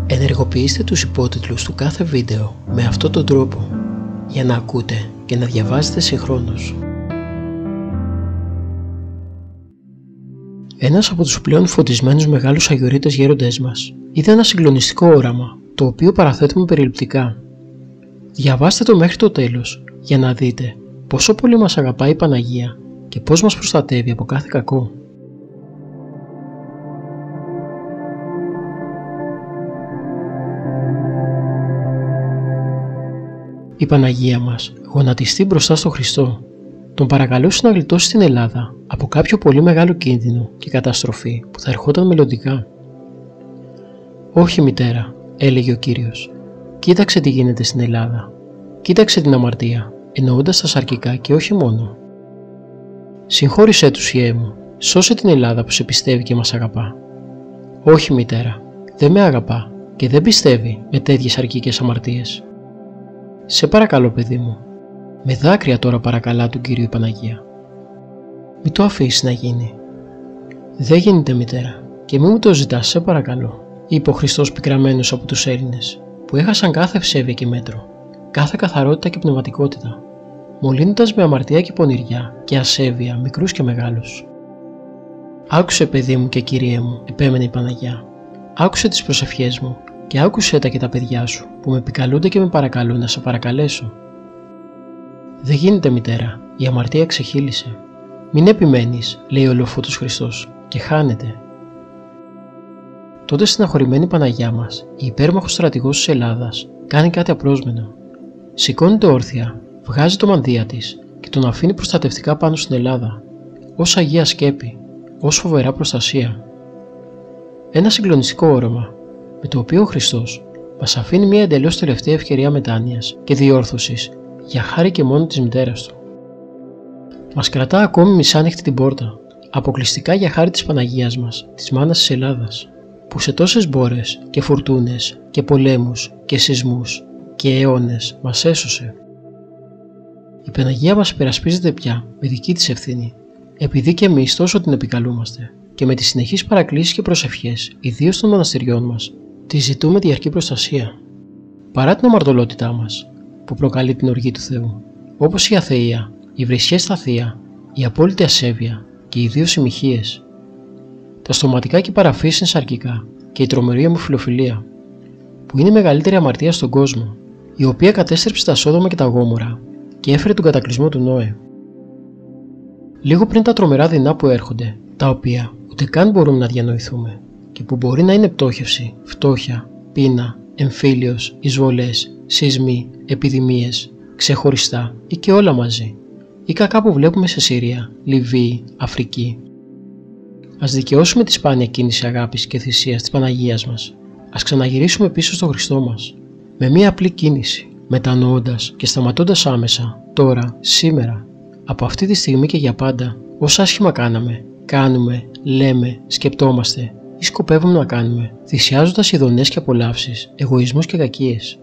Ενεργοποιήστε τους υπότιτλους του κάθε βίντεο με αυτόν τον τρόπο για να ακούτε και να διαβάζετε συγχρόνως. Ένας από τους πλέον φωτισμένους μεγάλους αγιορείτες γέροντές μας είδε ένα συγκλονιστικό όραμα, το οποίο παραθέτουμε περιληπτικά. Διαβάστε το μέχρι το τέλος για να δείτε πόσο πολύ μας αγαπάει η Παναγία και πώς μας προστατεύει από κάθε κακό. Η Παναγία μας γονατιστεί μπροστά στο Χριστό. Τον παρακαλούσε να γλιτώσει την Ελλάδα από κάποιο πολύ μεγάλο κίνδυνο και καταστροφή που θα ερχόταν μελλοντικά. «Όχι, μητέρα», έλεγε ο Κύριος, «κοίταξε τι γίνεται στην Ελλάδα. Κοίταξε την αμαρτία», εννοώντας τα σαρκικά και όχι μόνο. «Συγχώρησέ τους, Υιέ μου, σώσε την Ελλάδα που σε πιστεύει και μας αγαπά». «Όχι, μητέρα, δεν με αγαπά και δεν πιστεύει με τέτοιες σαρκικές αμαρτίες». «Σε παρακαλώ, παιδί μου», με δάκρυα τώρα παρακαλά του Κύριου η Παναγία. «Μη το αφήσεις να γίνει». «Δεν γίνεται, μητέρα, και μη μου το ζητάς, σε παρακαλώ», είπε ο Χριστός πικραμένος από τους Έλληνες, που έχασαν κάθε ευσέβεια και μέτρο, κάθε καθαρότητα και πνευματικότητα, μολύνοντας με αμαρτία και πονηριά και ασέβεια μικρούς και μεγάλους. «Άκουσε, παιδί μου και Κύριέ μου», επέμενε η Παναγιά, «άκουσε τις προσευχές μου και άκουσέ τα και τα παιδιά σου που με επικαλούνται και με παρακαλούν να σε παρακαλέσω». «Δεν γίνεται, μητέρα, η αμαρτία ξεχύλισε». «Μην επιμένεις», λέει ο ολοφώτος Χριστός, «και χάνεται». Τότε στεναχωρημένη Παναγιά μας, η υπέρμαχος στρατηγός της Ελλάδας, κάνει κάτι απρόσμενο. Σηκώνεται όρθια, βγάζει το μανδύα της και τον αφήνει προστατευτικά πάνω στην Ελλάδα, ως αγία σκέπη, ως φοβερά προστασία. Ένα συγκλονιστικό όραμα, με το οποίο ο Χριστός μας αφήνει μια εντελώς τελευταία ευκαιρία μετάνοιας και διόρθωσης για χάρη και μόνο της μητέρας του. Μας κρατά ακόμη μισάνοιχτη την πόρτα, αποκλειστικά για χάρη της Παναγίας μας, της μάνας της Ελλάδας, που σε τόσες μπόρες και φουρτούνες και πολέμους και σεισμούς και αιώνες μας έσωσε. Η Παναγία μας υπερασπίζεται πια με δική της ευθύνη, επειδή και εμείς τόσο την επικαλούμαστε και με τις συνεχείς παρακλήσεις και προσευχές, ιδίως των μοναστηριών μας, τη ζητούμε διαρκή προστασία. Παρά την αμαρτωλότητά μας, που προκαλεί την οργή του Θεού, όπως η αθεία, η βρισχές στα θεία, η απόλυτη ασέβεια και ιδίως οι μοιχείες, τα στοματικά και οι παραφύσεις σαρκικά και η τρομερή ομοφυλοφιλία, που είναι η μεγαλύτερη αμαρτία στον κόσμο, η οποία κατέστρεψε τα Σόδομα και τα Γόμορα και έφερε τον κατακλυσμό του Νόε. Λίγο πριν τα τρομερά δεινά που έρχονται, τα οποία ούτε καν μπορούμε να διανοηθούμε και που μπορεί να είναι πτώχευση, φτώχεια, πείνα, εμφύλιος, εισβολές, σεισμοί, επιδημίες, ξεχωριστά ή και όλα μαζί, ή κακά που βλέπουμε σε Συρία, Λιβύη, Αφρική. Ας δικαιώσουμε τη σπάνια κίνηση αγάπης και θυσίας της Παναγίας μας. Ας ξαναγυρίσουμε πίσω στο Χριστό μας, με μία απλή κίνηση, μετανοώντας και σταματώντας άμεσα, τώρα, σήμερα, από αυτή τη στιγμή και για πάντα, όσα άσχημα κάνουμε, λέμε, σκεπτόμαστε ή σκοπεύουμε να κάνουμε, θυσιάζοντας ειδονές και απολαύσεις, εγωισμούς και κακίες.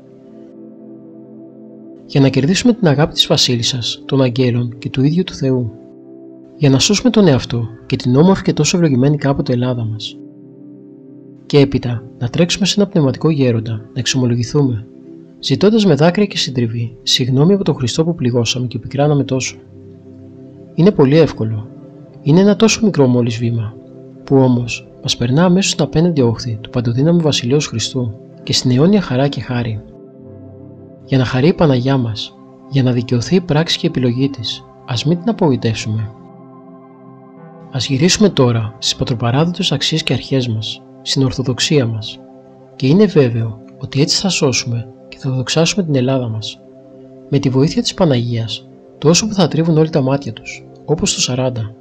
Για να κερδίσουμε την αγάπη της Βασίλισσας, των Αγγέλων και του ίδιου του Θεού. Για να σώσουμε τον εαυτό και την όμορφη και τόσο ευλογημένη κάποτε Ελλάδα μας. Και έπειτα να τρέξουμε σε ένα πνευματικό γέροντα, να εξομολογηθούμε, ζητώντας με δάκρυα και συντριβή συγγνώμη από τον Χριστό που πληγώσαμε και πικράναμε τόσο. Είναι πολύ εύκολο. Είναι ένα τόσο μικρό μόλις βήμα, που όμως μας περνά αμέσως στην απέναντι όχθη του παντοδύναμου Βασιλέως Χριστού και στην αιώνια χαρά και χάρη. Για να χαρεί η Παναγιά μας, για να δικαιωθεί η πράξη και η επιλογή της, ας μην την απογοητεύσουμε. Ας γυρίσουμε τώρα στις πατροπαράδοτες αξίες και αρχές μας, στην Ορθοδοξία μας, και είναι βέβαιο ότι έτσι θα σώσουμε και θα δοξάσουμε την Ελλάδα μας. Με τη βοήθεια της Παναγίας, τόσο που θα τρίβουν όλοι τα μάτια τους, όπως το 40.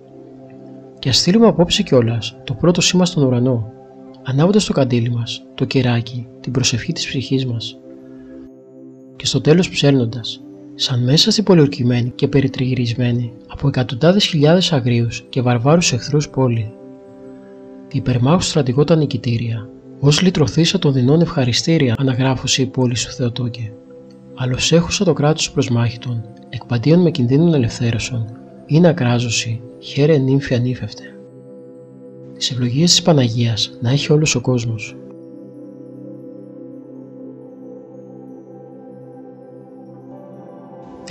Και ας στείλουμε απόψε κιόλας το πρώτο σήμα στον ουρανό, ανάβοντας το καντήλι μας, το κεράκι, την προσευχή της ψυχής μας. Και στο τέλος ψέλνοντας, σαν μέσα στην πολιορκημένη και περιτριγυρισμένη από εκατοντάδες χιλιάδες αγρίους και βαρβάρους εχθρούς πόλη, τη υπερμάχου στρατηγό τα νικητήρια, ως λυτρωθήσα των δεινών ευχαριστήρια αναγράφωσε η πόλη σου Θεοτόκε. Αλλος έχουσα το κράτος προσμάχητον, εκπαντίον με κινδύνων ελευθέρωσον, είναι ακράζωση, χαίρε νύμφη ανήφευτε. Τις ευλογίες της Παναγίας να έχει όλος ο κόσμος.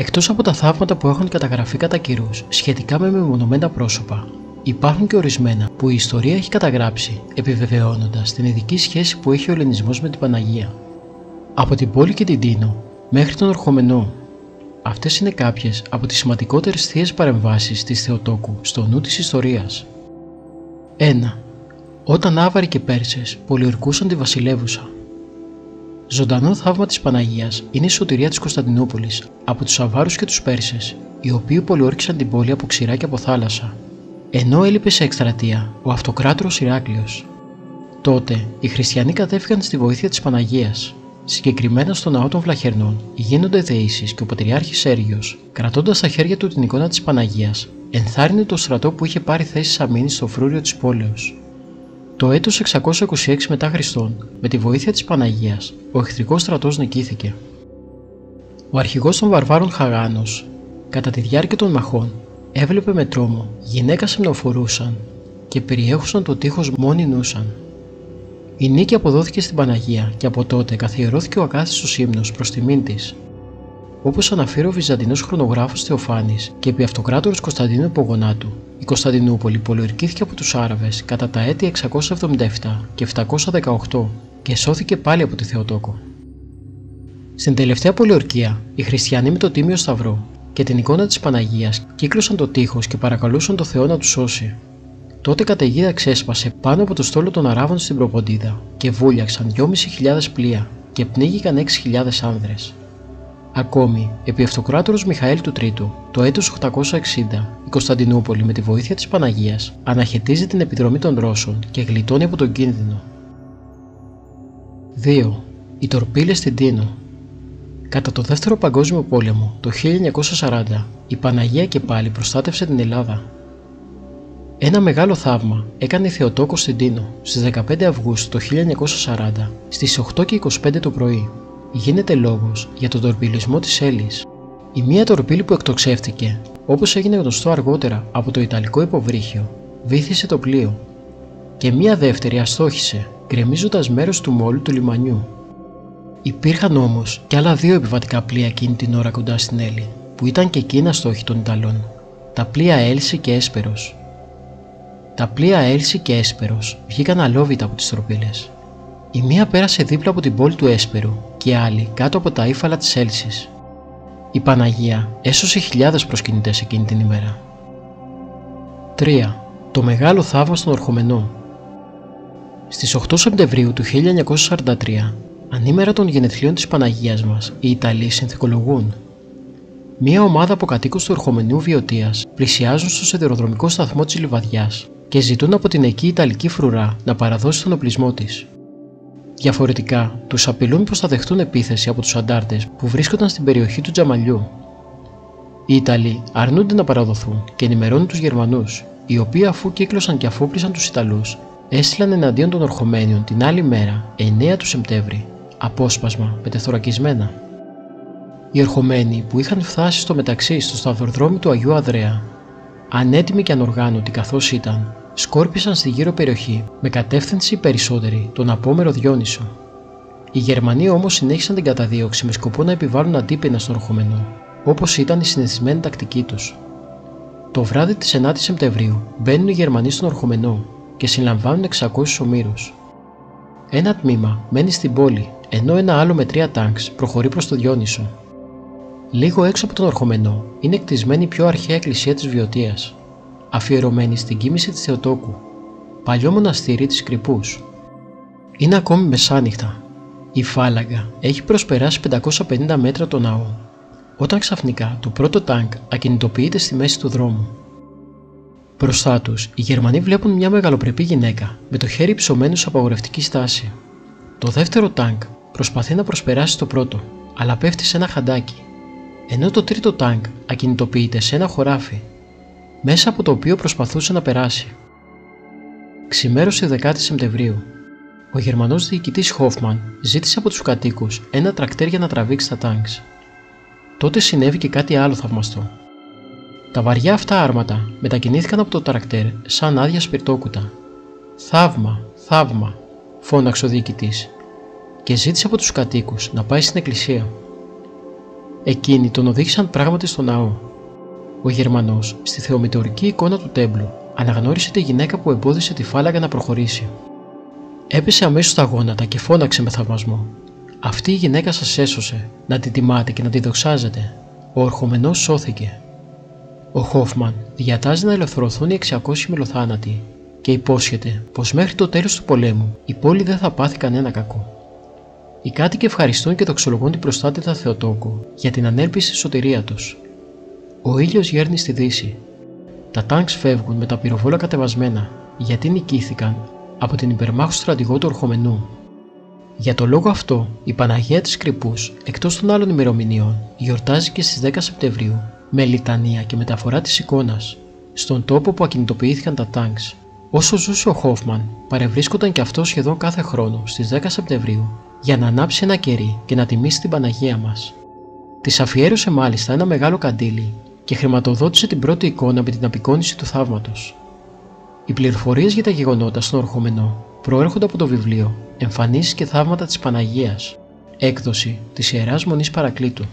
Εκτός από τα θαύματα που έχουν καταγραφεί κατά καιρούς σχετικά με μεμονωμένα πρόσωπα, υπάρχουν και ορισμένα που η ιστορία έχει καταγράψει, επιβεβαιώνοντας την ειδική σχέση που έχει ο Ελληνισμός με την Παναγία. Από την πόλη και την Τίνο μέχρι τον Ορχομενό. Αυτές είναι κάποιες από τις σημαντικότερες θείες παρεμβάσεις της Θεοτόκου στο νου της ιστορίας. 1. Όταν Άβαροι και Πέρσες πολιορκούσαν τη βασιλεύουσα. Ζωντανό θαύμα της Παναγίας είναι η σωτηρία της Κωνσταντινούπολης από τους Αβάρους και τους Πέρσες, οι οποίοι πολιόρκησαν την πόλη από ξηρά και από θάλασσα, ενώ έλειπε σε εκστρατεία ο αυτοκράτορος Ηράκλειος. Τότε οι χριστιανοί κατέφυγαν στη βοήθεια της Παναγίας. Συγκεκριμένα στο ναό των Βλαχερνών γίνονται δεήσεις και ο Πατριάρχης Σέργιος, κρατώντας στα χέρια του την εικόνα της Παναγίας, ενθάρρυνε το στρατό που είχε πάρει θέσεις αμήνης στο φρούριο της πόλεως. Το έτος 626 μετά Χριστόν, με τη βοήθεια της Παναγίας, ο εχθρικός στρατός νικήθηκε. Ο αρχηγός των βαρβάρων Χαγάνος, κατά τη διάρκεια των μαχών, έβλεπε με τρόμο γυναίκα σεμνοφορούσαν και περιέχουσαν το τείχος μόνοι νούσαν. Η νίκη αποδόθηκε στην Παναγία και από τότε καθιερώθηκε ο ακάθιστος ύμνος προς τιμήν της. Όπως αναφέρει ο Βυζαντινός χρονογράφος Θεοφάνης και επί αυτοκράτορος Κωνσταντίνου Επογονάτου, η Κωνσταντινούπολη πολιορκήθηκε από τους Άραβες κατά τα έτη 677 και 718 και σώθηκε πάλι από τη Θεοτόκο. Στην τελευταία πολιορκία, οι χριστιανοί με το Τίμιο Σταυρό και την εικόνα της Παναγίας κύκλωσαν το τείχος και παρακαλούσαν το Θεό να τους σώσει. Τότε καταιγίδα ξέσπασε πάνω από το στόλο των Αράβων στην Προποντίδα και βούλιαξαν 2.500 πλοία και πνίγηκαν 6.000 άνδρες. Ακόμη, επί αυτοκράτορος Μιχαήλ του Τρίτου, το έτος 860, η Κωνσταντινούπολη με τη βοήθεια της Παναγίας αναχαιτίζει την επιδρομή των Ρώσων και γλιτώνει από τον κίνδυνο. 2. Οι τορπίλες στην Τίνο. Κατά το Δεύτερο Παγκόσμιο Πόλεμο, το 1940, η Παναγία και πάλι προστάτευσε την Ελλάδα. Ένα μεγάλο θαύμα έκανε η Θεοτόκος στην Τίνο στις 15 Αυγούστου το 1940 στις 8:25 το πρωί. Γίνεται λόγος για τον τορπιλισμό της Έλλης. Η μία τορπίλη που εκτοξεύτηκε, όπως έγινε γνωστό αργότερα από το Ιταλικό υποβρύχιο, βύθισε το πλοίο και μία δεύτερη αστόχησε, γκρεμίζοντας μέρος του μόλου του λιμανιού. Υπήρχαν όμως και άλλα δύο επιβατικά πλοία εκείνη την ώρα κοντά στην Έλλη, που ήταν και εκείνα στόχοι των Ιταλών, τα πλοία Έλση και Έσπερος. Τα πλοία Έλση και Έσπερος βγήκαν αλόβητα από τις τορπίλες. Η μία πέρασε δίπλα από την πόλη του Έσπερου και η άλλη κάτω από τα ύφαλα της Έλσης. Η Παναγία έσωσε χιλιάδες προσκυνητές εκείνη την ημέρα. 3. Το μεγάλο θαύμα στον Ορχομενό. Στις 8 Σεπτεμβρίου του 1943, ανήμερα των γενεθλίων της Παναγίας μας, οι Ιταλοί συνθηκολογούν. Μία ομάδα από κατοίκους του Ορχομενού Βιωτίας πλησιάζουν στο σιδηροδρομικό σταθμό της Λιβαδιάς και ζητούν από την εκεί Ιταλική φρουρά να παραδώσει τον οπλισμό της. Διαφορετικά, τους απειλούν πως θα δεχτούν επίθεση από τους αντάρτες που βρίσκονταν στην περιοχή του Τζαμαλιού. Οι Ιταλοί αρνούνται να παραδοθούν και ενημερώνουν τους Γερμανούς, οι οποίοι αφού κύκλωσαν και αφόπλισαν τους Ιταλούς, έστειλαν εναντίον των Ορχομένιων την άλλη μέρα, 9 του Σεπτέμβρη, απόσπασμα με τεθωρακισμένα. Οι Ορχομένοι που είχαν φτάσει στο μεταξύ στο σταυροδρόμι του Αγίου Ανδρέα, ανέτοιμοι και ανοργάνωτοι καθώς ήταν, σκόρπισαν στη γύρω περιοχή με κατεύθυνση περισσότερη τον απόμερο Διόνυσο. Οι Γερμανοί όμως συνέχισαν την καταδίωξη με σκοπό να επιβάλλουν αντίπεινα στον Ορχομενό, όπως ήταν η συνηθισμένη τακτική τους. Το βράδυ της 9ης Σεπτεμβρίου μπαίνουν οι Γερμανοί στον Ορχομενό και συλλαμβάνουν 600 ομήρους. Ένα τμήμα μένει στην πόλη, ενώ ένα άλλο με 3 τάγκς προχωρεί προς το Διόνυσο. Λίγο έξω από τον Ορχομενό είναι κτισμένη η πιο αρχαία εκκλησία της Βιωτίας, αφιερωμένη στην κοίμηση της Θεοτόκου, παλιό μοναστήρι της Κρυπούς. Είναι ακόμη μεσάνυχτα. Η φάλαγγα έχει προσπεράσει 550 μέτρα το ναό, όταν ξαφνικά το πρώτο τάγκ ακινητοποιείται στη μέση του δρόμου. Μπροστά τους, οι Γερμανοί βλέπουν μια μεγαλοπρεπή γυναίκα με το χέρι ψωμένο σε απαγορευτική στάση. Το δεύτερο τάγκ προσπαθεί να προσπεράσει το πρώτο, αλλά πέφτει σε ένα χαντάκι, ενώ το τρίτο τάγκ ακινητοποιείται σε ένα χωράφι, μέσα από το οποίο προσπαθούσε να περάσει. Ξημέρωσε 10 Σεπτεμβρίου. Ο Γερμανός διοικητής Χόφμαν ζήτησε από τους κατοίκους ένα τρακτέρ για να τραβήξει τα τάγκς. Τότε συνέβη και κάτι άλλο θαυμαστό. Τα βαριά αυτά άρματα μετακινήθηκαν από το τρακτέρ σαν άδεια σπιρτόκουτα. «Θαύμα, θαύμα», φώναξε ο διοικητής και ζήτησε από τους κατοίκους να πάει στην εκκλησία. Εκείνοι τον οδήγησαν πράγματι στο ναό. Ο Γερμανός, στη θεομητεωρική εικόνα του τέμπλου, αναγνώρισε τη γυναίκα που εμπόδισε τη φάλαγγα να προχωρήσει. Έπεσε αμέσως στα γόνατα και φώναξε με θαυμασμό: «Αυτή η γυναίκα σας έσωσε, να την τιμάτε και να τη δοξάζετε». Ο ορχομενός σώθηκε. Ο Χόφμαν διατάζει να ελευθερωθούν οι 600 μελοθάνατοι και υπόσχεται πως μέχρι το τέλος του πολέμου η πόλη δεν θα πάθει κανένα κακό. Οι κάτοικοι ευχαριστούν και δοξολογούν την προστάτητα Θεοτόκο για την ανέλπιση σωτηρία τους. Ο ήλιος γέρνει στη δύση. Τα τάγκς φεύγουν με τα πυροβόλα κατεβασμένα γιατί νικήθηκαν από την υπερμάχου στρατηγό του ορχομενού. Για το λόγο αυτό, η Παναγία της Κρυπούς, εκτός των άλλων ημερομηνιών, γιορτάζει και στις 10 Σεπτεμβρίου με λιτανία και μεταφορά της εικόνας στον τόπο που ακινητοποιήθηκαν τα τάγκς. Όσο ζούσε ο Χόφμαν, παρευρίσκονταν και αυτό σχεδόν κάθε χρόνο στις 10 Σεπτεμβρίου για να ανάψει ένα κερί και να τιμήσει την Παναγία μας. Της αφιέρωσε μάλιστα ένα μεγάλο καντήλι και χρηματοδότησε την πρώτη εικόνα με την απεικόνιση του θαύματος. Οι πληροφορίες για τα γεγονότα στον ορχομενό προέρχονται από το βιβλίο «Εμφανίσεις και θαύματα της Παναγίας», έκδοση της Ιεράς Μονής Παρακλήτου.